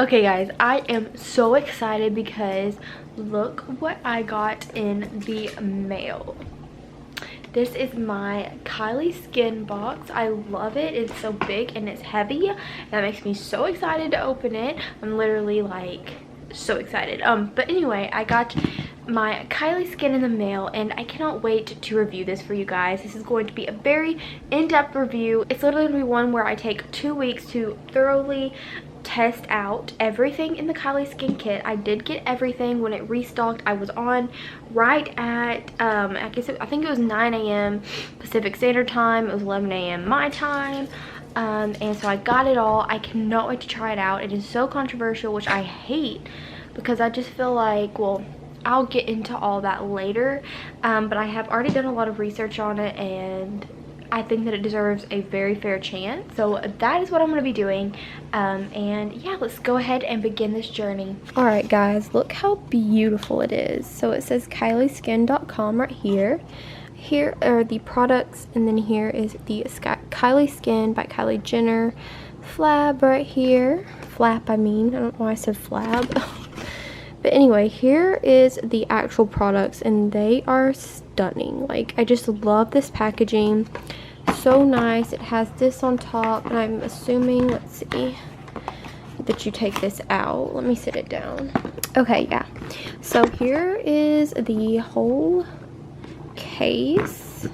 Okay guys, I am so excited because look what I got in the mail. This is my Kylie skin box. I love it. It's so big and it's heavy. That makes me so excited to open it. I'm literally like so excited. But anyway, I got my Kylie skin in the mail and I cannot wait to review this for you guys. This is going to be a very in-depth review. It's literally going to be one where I take 2 weeks to thoroughly test out everything in the Kylie skin kit. I did get everything when it restocked. I was on right at I think it was 9 a.m. Pacific Standard Time. It was 11 a.m. my time. And so I got it all. I cannot wait to try it out. It is so controversial, which I hate because I just feel like, well, I'll get into all that later, but I have already done a lot of research on it and I think that it deserves a very fair chance. So that is what I'm going to be doing. And yeah, let's go ahead and begin this journey. Alright guys, look how beautiful it is. So it says KylieSkin.com right here. Here are the products, and then here is the Kylie Skin by Kylie Jenner flab right here. Flap, I mean. I don't know why I said flab. But anyway, here is the actual products and they are stunning. Like, I just love this packaging. So nice. It has this on top and I'm assuming, let's see, that you take this out. Let me sit it down. Okay, yeah. So here is the whole case.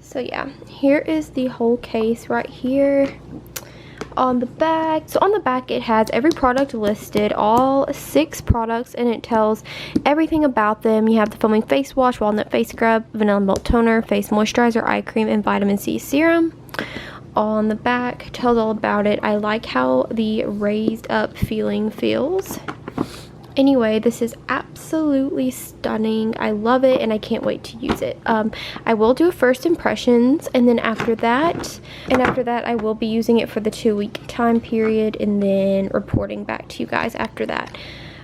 So yeah, here is the whole case right here. On the back, so on the back it has every product listed, all 6 products, and it tells everything about them. You have the foaming face wash, walnut face scrub, vanilla milk toner, face moisturizer, eye cream, and vitamin C serum. On the back tells all about it. I like how the raised up feeling feels. Anyway, this is absolutely stunning. I love it and I can't wait to use it. I will do a first impressions, and then after that I will be using it for the 2-week time period and then reporting back to you guys after that.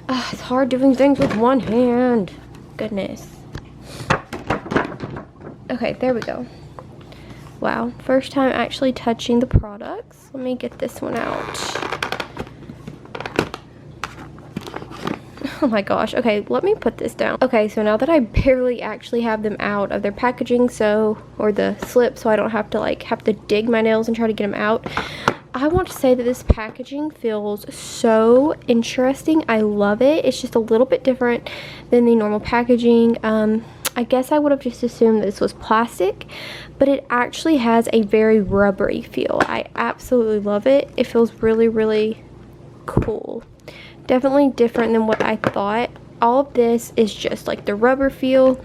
It's hard doing things with one hand. Goodness. Okay, there we go. Wow, first time actually touching the products. Let me get this one out. Oh my gosh. Okay, let me put this down. Okay, so now that I barely actually have them out of their packaging, or the slip, so I don't have to dig my nails and try to get them out, I want to say that this packaging feels so interesting. I love it. It's just a little bit different than the normal packaging. I guess I would have just assumed this was plastic, but it actually has a very rubbery feel. I absolutely love it. It feels really, really cool. Definitely different than what I thought. All of this is just like the rubber feel,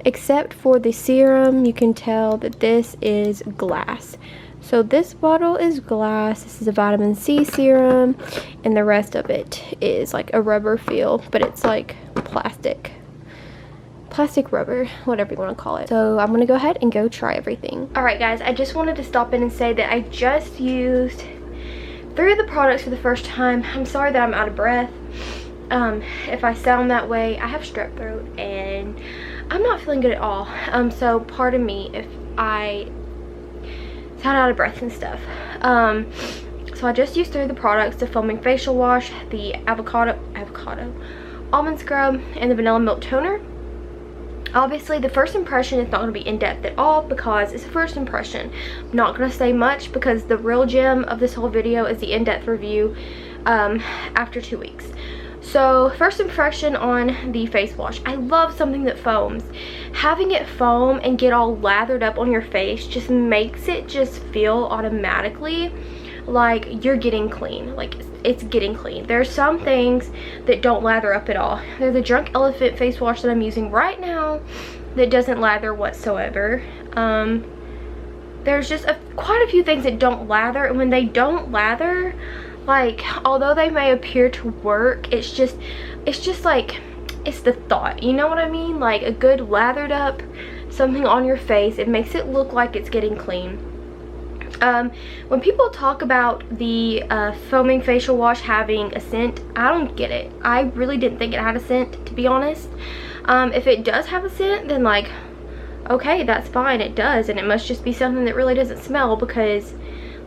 except for the serum. You can tell that this is glass. So this bottle is glass. This is a vitamin C serum, and the rest of it is like a rubber feel, but it's like plastic rubber, whatever you want to call it. So I'm gonna go ahead and go try everything. Alright guys, I just wanted to stop in and say that I just used 3 of the products for the first time. I'm sorry that I'm out of breath. If I sound that way, I have strep throat and I'm not feeling good at all. So pardon me if I sound out of breath and stuff. So I just used 3 of the products: the foaming facial wash, the avocado almond scrub, and the vanilla milk toner. Obviously, the first impression is not going to be in-depth at all because it's a first impression. I'm not going to say much because the real gem of this whole video is the in-depth review after 2 weeks. So, first impression on the face wash. I love something that foams. Having it foam and get all lathered up on your face just makes it just feel automatically like you're getting clean. Like, it's getting clean. There's some things that don't lather up at all. There's the Drunk Elephant face wash that I'm using right now that doesn't lather whatsoever. There's just quite a few things that don't lather, and when they don't lather, like, although they may appear to work, it's just like, it's the thought, you know what I mean? Like a good lathered up something on your face, it makes it look like it's getting clean. When people talk about the foaming facial wash having a scent, I don't get it. I really didn't think it had a scent, to be honest. If it does have a scent, then okay, that's fine, it does, and it must just be something that really doesn't smell, because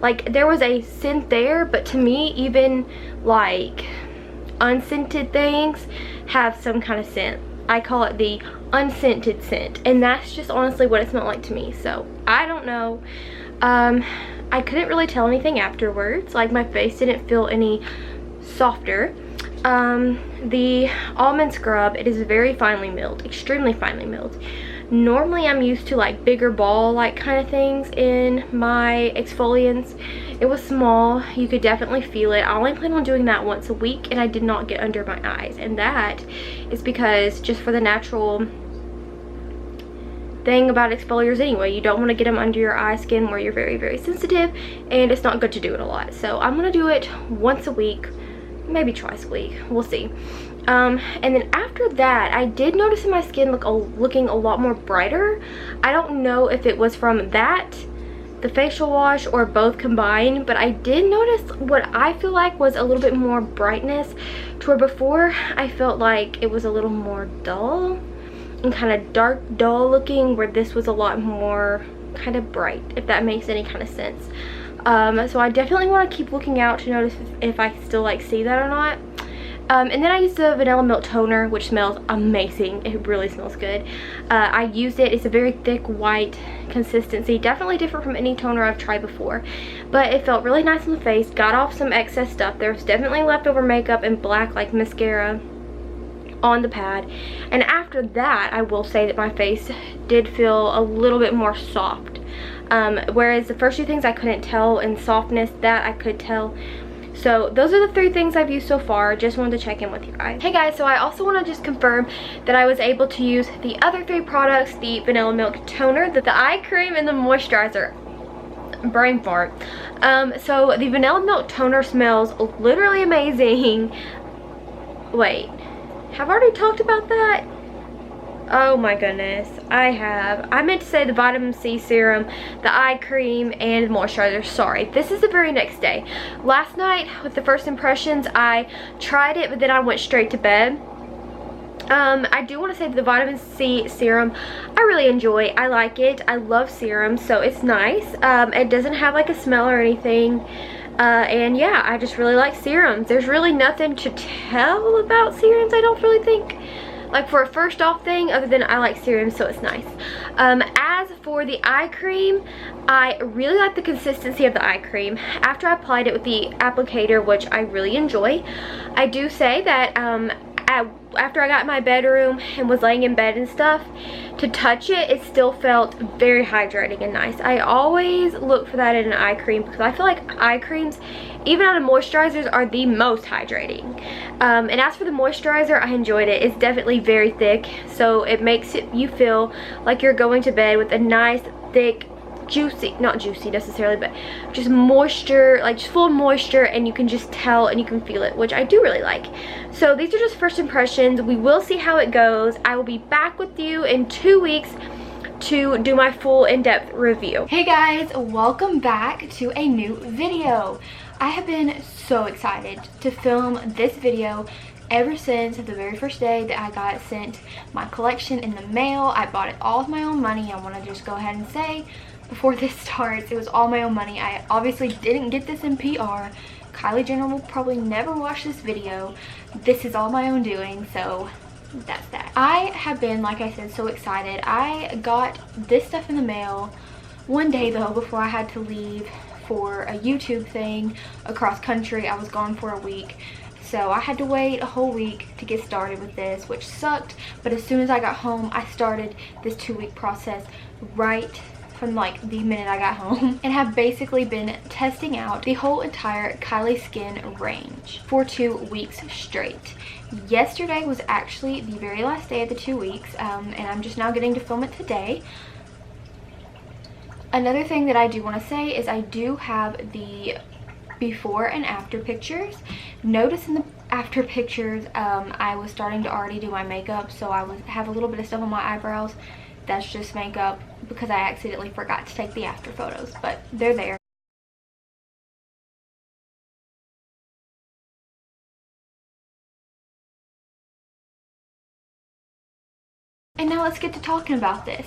Like, there was a scent there, but to me, even like unscented things have some kind of scent. I call it the unscented scent, and that's just honestly what it smelled like to me. So I don't know. I couldn't really tell anything afterwards. Like, my face didn't feel any softer. The almond scrub, it is very finely milled, extremely finely milled. Normally I'm used to like bigger ball like kind of things in my exfoliants. It was small, you could definitely feel it. I only plan on doing that once a week, and I did not get under my eyes, and that is because just for the natural thing about exfoliators anyway, you don't want to get them under your eye skin where you're very, very sensitive, and it's not good to do it a lot. So I'm gonna do it once a week, maybe twice a week, we'll see. And then after that, I did notice in my skin looking a lot more brighter. I don't know if it was from that, the facial wash, or both combined, but I did notice what I feel like was a little bit more brightness, to where before I felt like it was a little more dull and kind of dark, dull looking, where this was a lot more kind of bright, if that makes any kind of sense. So I definitely want to keep looking out to notice if I still like see that or not. And then I used the vanilla milk toner, which smells amazing. It really smells good. I used it. It's a very thick white consistency, definitely different from any toner I've tried before, but it felt really nice on the face. Got off some excess stuff. There's definitely leftover makeup and black like mascara on the pad, and after that I will say that my face did feel a little bit more soft, whereas the first two things I couldn't tell, and softness that I could tell. So those are the 3 things I've used so far. Just wanted to check in with you guys. Hey guys, so I also want to just confirm that I was able to use the other 3 products, the vanilla milk toner, the eye cream, and the moisturizer. Brain fart. So the vanilla milk toner smells literally amazing. Wait, have I already talked about that? Oh my goodness, I have. I meant to say the vitamin C serum, the eye cream, and moisturizer. Sorry, this is the very next day. Last night with the first impressions, I tried it, but then I went straight to bed. I do want to say that the vitamin C serum I really enjoy. I like it. I love serums, so it's nice. It doesn't have like a smell or anything. And yeah, I just really like serums. There's really nothing to tell about serums, I don't really think, like for a first off thing, other than I like serums, so it's nice. As for the eye cream, I really like the consistency of the eye cream. After I applied it with the applicator, which I really enjoy, I do say that after I got in my bedroom and was laying in bed and stuff, to touch it, it still felt very hydrating and nice. I always look for that in an eye cream, because I feel like eye creams, even out of moisturizers, are the most hydrating. And as for the moisturizer, I enjoyed it. It's definitely very thick, so it makes you feel like you're going to bed with a nice, thick, juicy, not juicy necessarily, but just moisture, like just full of moisture, and you can just tell and you can feel it, which I do really like. So these are just first impressions. We will see how it goes. I will be back with you in 2 weeks to do my full in-depth review. Hey guys, welcome back to a new video. I have been so excited to film this video ever since the very first day that I got sent my collection in the mail. I bought it all with my own money. I want to just go ahead and say, before this starts, it was all my own money. I obviously didn't get this in PR. Kylie Jenner will probably never watch this video. This is all my own doing, so that's that. I have been, like I said, so excited. I got this stuff in the mail one day though before I had to leave for a YouTube thing across country. I was gone for a week, so I had to wait a whole week to get started with this, which sucked. But as soon as I got home, I started this 2-week process right from like the minute I got home, and have basically been testing out the whole entire Kylie Skin range for 2 weeks straight. Yesterday was actually the very last day of the 2 weeks, and I'm just now getting to film it today. Another thing that I do want to say is I do have the before and after pictures. Notice in the after pictures, I was starting to already do my makeup, so I have a little bit of stuff on my eyebrows. That's just makeup because I accidentally forgot to take the after photos, but they're there. And now let's get to talking about this.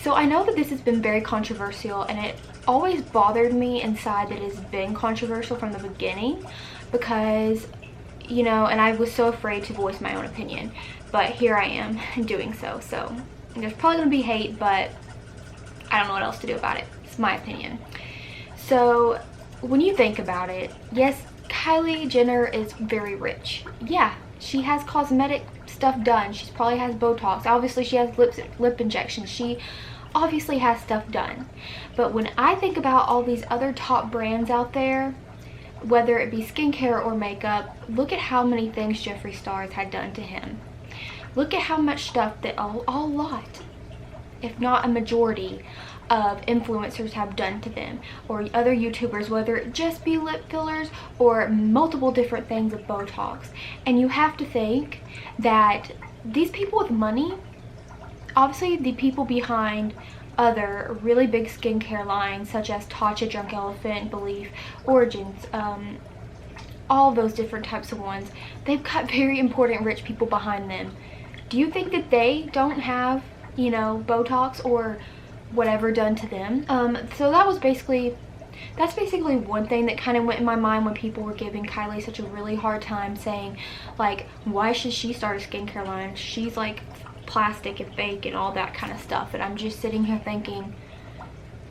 So I know that this has been very controversial, and it always bothered me inside that it's been controversial from the beginning because, you know, and I was so afraid to voice my own opinion, but here I am doing so. So there's probably gonna be hate, but I don't know what else to do about it. It's my opinion. So when you think about it, yes, Kylie Jenner is very rich. Yeah, she has cosmetic stuff done. She probably has Botox. Obviously she has lip injections. She obviously has stuff done. But when I think about all these other top brands out there, whether it be skincare or makeup, look at how many things Jeffree Star has had done to him. Look at how much stuff that a lot, if not a majority, of influencers have done to them, or other YouTubers, whether it just be lip fillers or multiple different things of Botox. And you have to think that these people with money, obviously the people behind other really big skincare lines such as Tatcha, Drunk Elephant, Belief, Origins, all those different types of ones, they've got very important rich people behind them. Do you think that they don't have, you know, Botox or whatever done to them? So that's basically one thing that kind of went in my mind when people were giving Kylie such a really hard time, saying like, why should she start a skincare line? She's like plastic and fake and all that kind of stuff. And I'm just sitting here thinking,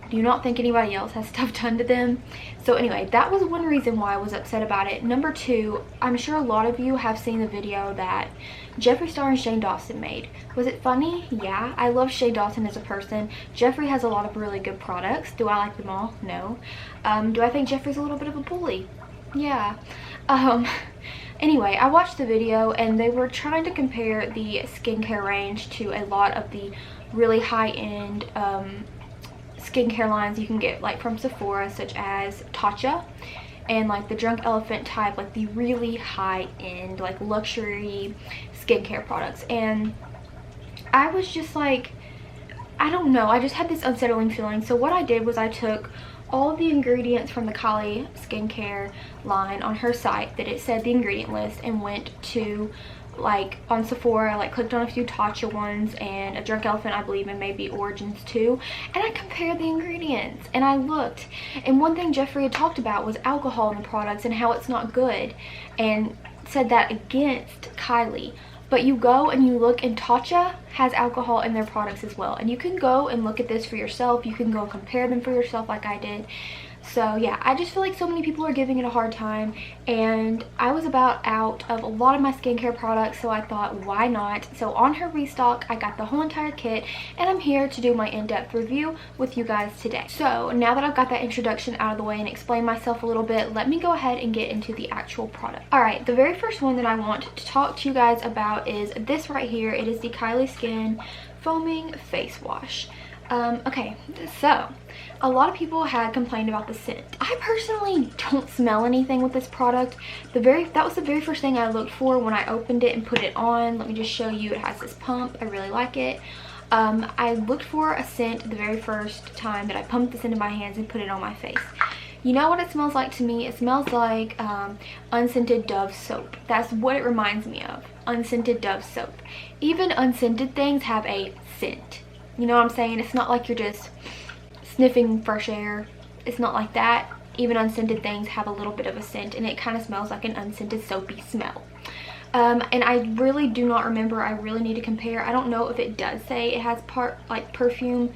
do you not think anybody else has stuff done to them? So anyway, that was one reason why I was upset about it. Number two, I'm sure a lot of you have seen the video that Jeffree Star and Shane Dawson made. Was it funny? Yeah, I love Shane Dawson as a person. Jeffree has a lot of really good products. Do I like them all? No. Do I think Jeffree's a little bit of a bully? Yeah. Anyway, I watched the video and they were trying to compare the skincare range to a lot of the really high-end skincare lines you can get like from Sephora, such as Tatcha and like the Drunk Elephant type, like the really high-end like luxury skincare products. And I was just like, I don't know, I just had this unsettling feeling. So what I did was I took all of the ingredients from the Kylie skincare line on her site that it said the ingredient list, and went to like on Sephora, like clicked on a few Tatcha ones and a Drunk Elephant, I believe, and maybe Origins too, and I compared the ingredients and I looked, and one thing Jeffree had talked about was alcohol in the products and how it's not good, and said that against Kylie. But you go and you look, and Tatcha has alcohol in their products as well, and you can go and look at this for yourself. You can go and compare them for yourself like I did. So yeah, I just feel like so many people are giving it a hard time, and I was about out of a lot of my skincare products, so I thought, why not? So on her restock, I got the whole entire kit, and I'm here to do my in-depth review with you guys today. So now that I've got that introduction out of the way and explained myself a little bit, let me go ahead and get into the actual product. Alright, the very first one that I want to talk to you guys about is this right here. It is the Kylie Skin Foaming Face Wash. Okay, so a lot of people had complained about the scent. I personally don't smell anything with this product. That was the very first thing I looked for when I opened it and put it on. Let me just show you. It has this pump. I really like it. I looked for a scent the very first time that I pumped this into my hands and put it on my face. You know what it smells like to me? It smells like unscented Dove soap. That's what it reminds me of. Unscented Dove soap. Even unscented things have a scent. You know what I'm saying? It's not like you're just sniffing fresh air. It's not like that. Even unscented things have a little bit of a scent, and it kind of smells like an unscented soapy smell. And I really do not remember. I really need to compare. I don't know if it does say it has parfum,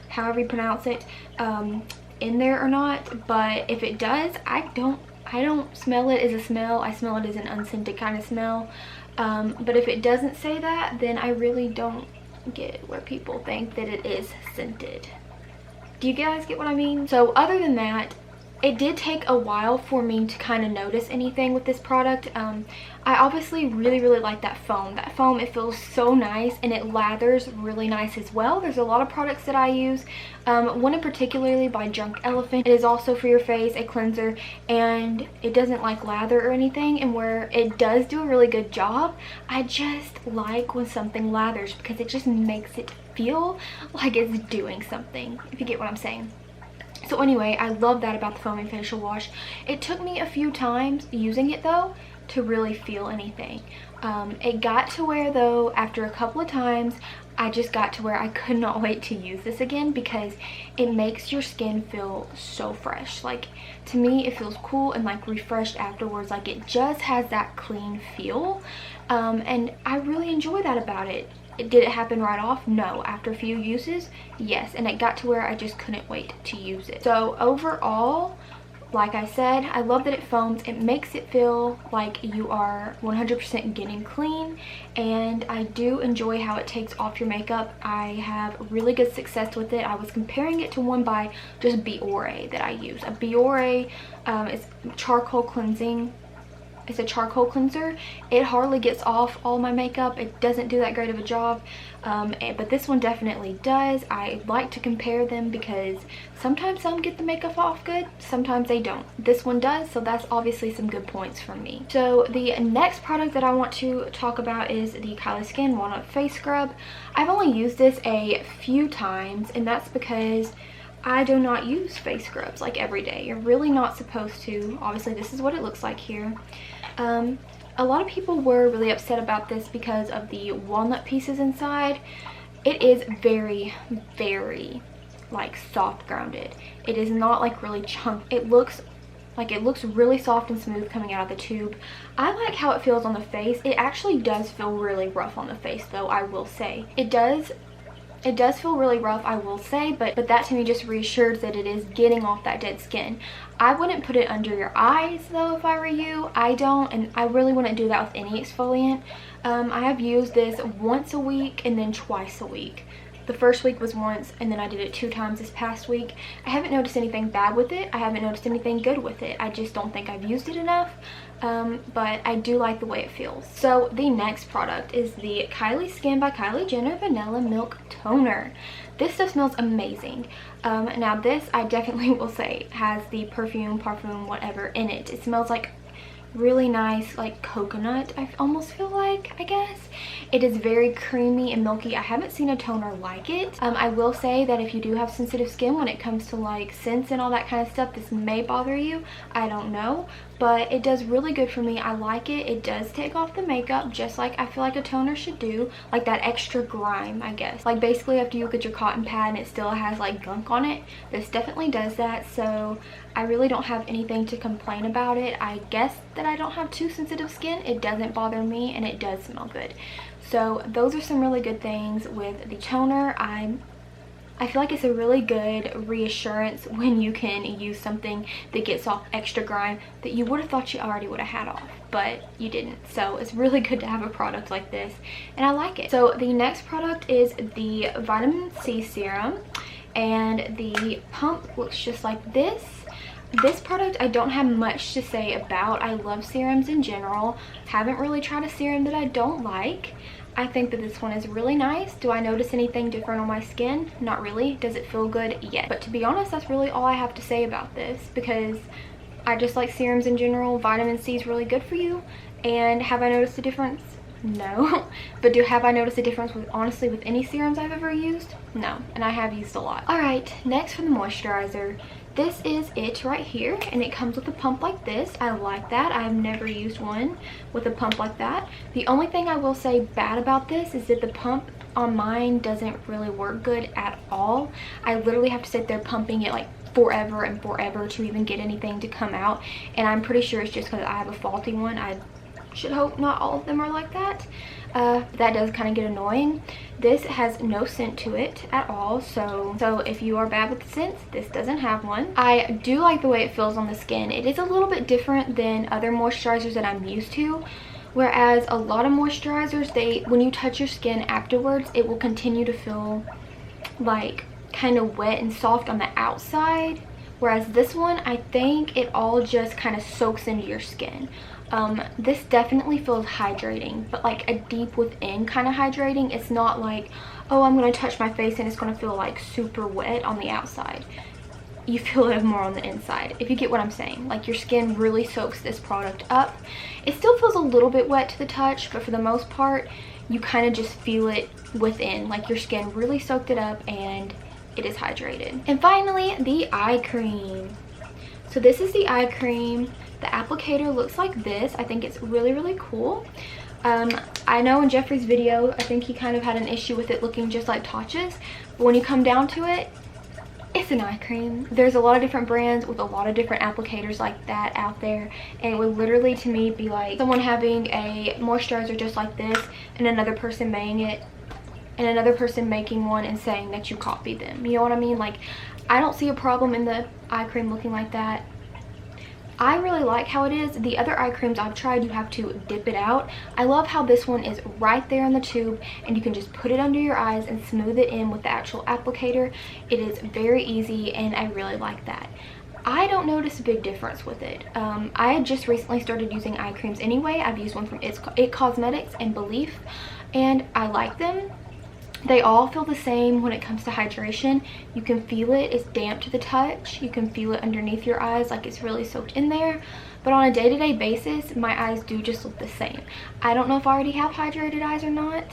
however you pronounce it, in there or not. But if it does, I don't smell it as a smell. I smell it as an unscented kind of smell. But if it doesn't say that, then I really don't get where people think that it is scented. Do you guys get what I mean? So other than that, it did take a while for me to kind of notice anything with this product. I obviously really like that foam. That foam, it feels so nice, and it lathers really nice as well. There's a lot of products that I use. One in particularly by Drunk Elephant. It is also for your face, a cleanser, and it doesn't like lather or anything, and where it does do a really good job, I just like when something lathers because it just makes it feel like it's doing something, if you get what I'm saying. So anyway, I love that about the foaming facial wash. It took me a few times using it though to really feel anything. It got to where though, after a couple of times, I just got to where I could not wait to use this again because it makes your skin feel so fresh. Like, to me, it feels cool and like refreshed afterwards. Like, it just has that clean feel, and I really enjoy that about it. Did it happen right off? No. After a few uses, yes. And it got to where I just couldn't wait to use it. So overall, like I said, I love that it foams. It makes it feel like you are 100% getting clean, and I do enjoy how it takes off your makeup. I have really good success with it. I was comparing it to one by just Biore that I use. A Biore is charcoal cleansing. It's a charcoal cleanser. It hardly gets off all my makeup. It doesn't do that great of a job, but this one definitely does. I like to compare them because sometimes some get the makeup off good, sometimes they don't. This one does, so that's obviously some good points for me. So the next product that I want to talk about is the Kylie Skin Walnut Face Scrub. I've only used this a few times, and that's because I do not use face scrubs like every day. You're really not supposed to. Obviously, this is what it looks like here. A lot of people were really upset about this because of the walnut pieces inside. It is very, very like soft grounded. It is not like really chunky. It looks really soft and smooth coming out of the tube. I like how it feels on the face. It actually does feel really rough on the face though, I will say. It does feel really rough, I will say, but that to me just reassures that it is getting off that dead skin. I wouldn't put it under your eyes though if I were you. I don't, and I really wouldn't do that with any exfoliant. I have used this once a week and then twice a week. The first week was once, and then I did it 2 times this past week. I haven't noticed anything bad with it. I haven't noticed anything good with it. I just don't think I've used it enough, but I do like the way it feels. So the next product is the Kylie Skin by Kylie Jenner Vanilla Milk Toner. This stuff smells amazing. Now this, I definitely will say, has the parfum, whatever in it. It smells like really nice, like coconut, I almost feel like, I guess. It is very creamy and milky. I haven't seen a toner like it. I will say that if you do have sensitive skin when it comes to like scents and all that kind of stuff, this may bother you. I don't know, but it does really good for me. I like it. It does take off the makeup just like I feel like a toner should do, like that extra grime, I guess. Like basically after you look at your cotton pad and it still has like gunk on it, this definitely does that. So I really don't have anything to complain about it. I guess that I don't have too sensitive skin. It doesn't bother me and it does smell good. So those are some really good things with the toner. I feel like it's a really good reassurance when you can use something that gets off extra grime that you would have thought you already would have had off, but you didn't. So it's really good to have a product like this, and I like it. So the next product is the Vitamin C Serum, and the pump looks just like this. This product I don't have much to say about. I love serums in general. Haven't really tried a serum that I don't like. I think that this one is really nice. Do I notice anything different on my skin? Not really. Does it feel good? Yes. But to be honest, that's really all I have to say about this, because I just like serums in general. Vitamin C is really good for you. And have I noticed a difference? No. But have I noticed a difference honestly with any serums I've ever used? No. And I have used a lot. Alright, next for the moisturizer. This is it right here, and it comes with a pump like this. I like that. I have never used one with a pump like that. The only thing I will say bad about this is that the pump on mine doesn't really work good at all. I literally have to sit there pumping it like forever and forever to even get anything to come out, and I'm pretty sure it's just because I have a faulty one. I should hope not all of them are like that. That does kind of get annoying. This has no scent to it at all, so if you are bad with the scents, this doesn't have one. I do like the way it feels on the skin. It is a little bit different than other moisturizers that I'm used to, whereas a lot of moisturizers, when you touch your skin afterwards, it will continue to feel like kind of wet and soft on the outside, whereas this one, I think it all just kind of soaks into your skin. This definitely feels hydrating, but like a deep within kind of hydrating. It's not like, oh, I'm going to touch my face and it's going to feel like super wet on the outside. You feel it more on the inside, if you get what I'm saying. Like your skin really soaks this product up. It still feels a little bit wet to the touch, but for the most part, you kind of just feel it within. Like your skin really soaked it up and it is hydrated. And finally, the eye cream. So this is the eye cream. The applicator looks like this. I think it's really, really cool. I know in Jeffrey's video, I think he kind of had an issue with it looking just like Tatcha's, but when you come down to it, it's an eye cream. There's a lot of different brands with a lot of different applicators like that out there, and it would literally to me be like someone having a moisturizer just like this and another person making one and saying that you copied them. You know what I mean? Like, I don't see a problem in the eye cream looking like that. I really like how it is. The other eye creams I've tried, you have to dip it out. I love how this one is right there in the tube and you can just put it under your eyes and smooth it in with the actual applicator. It is very easy and I really like that. I don't notice a big difference with it. I had just recently started using eye creams anyway. I've used one from It Cosmetics and Belief, and I like them. They all feel the same when it comes to hydration. You can feel it. It's damp to the touch. You can feel it underneath your eyes, like it's really soaked in there. But on a day-to-day basis, my eyes do just look the same. I don't know if I already have hydrated eyes or not,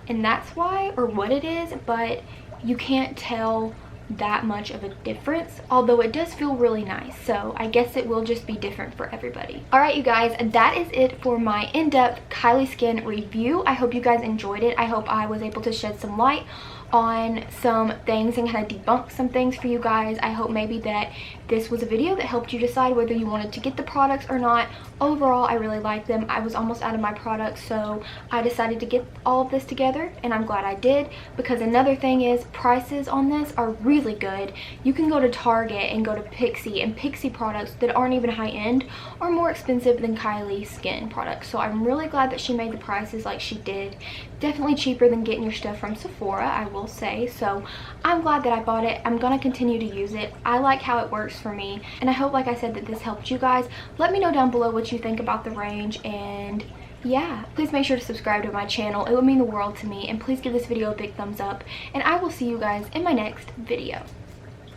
and that's why, or what it is, but you can't tell that much of a difference, although it does feel really nice. So I guess it will just be different for everybody. All right, you guys, that is it for my in-depth Kylie Skin review. I hope you guys enjoyed it. I hope I was able to shed some light on some things and kind of debunk some things for you guys. I hope maybe that this was a video that helped you decide whether you wanted to get the products or not. Overall, I really like them. I was almost out of my products, so I decided to get all of this together, and I'm glad I did, because another thing is prices on this are really good. You can go to Target and go to Pixie, and Pixie products that aren't even high-end are more expensive than Kylie Skin products. So I'm really glad that she made the prices like she did. Definitely cheaper than getting your stuff from Sephora, I will say. So I'm glad that I bought it. I'm gonna continue to use it. I like how it works for me, and I hope, like I said, that this helped you guys. Let me know down below what you think about the range, and yeah, please make sure to subscribe to my channel. It would mean the world to me, and please give this video a big thumbs up, and I will see you guys in my next video.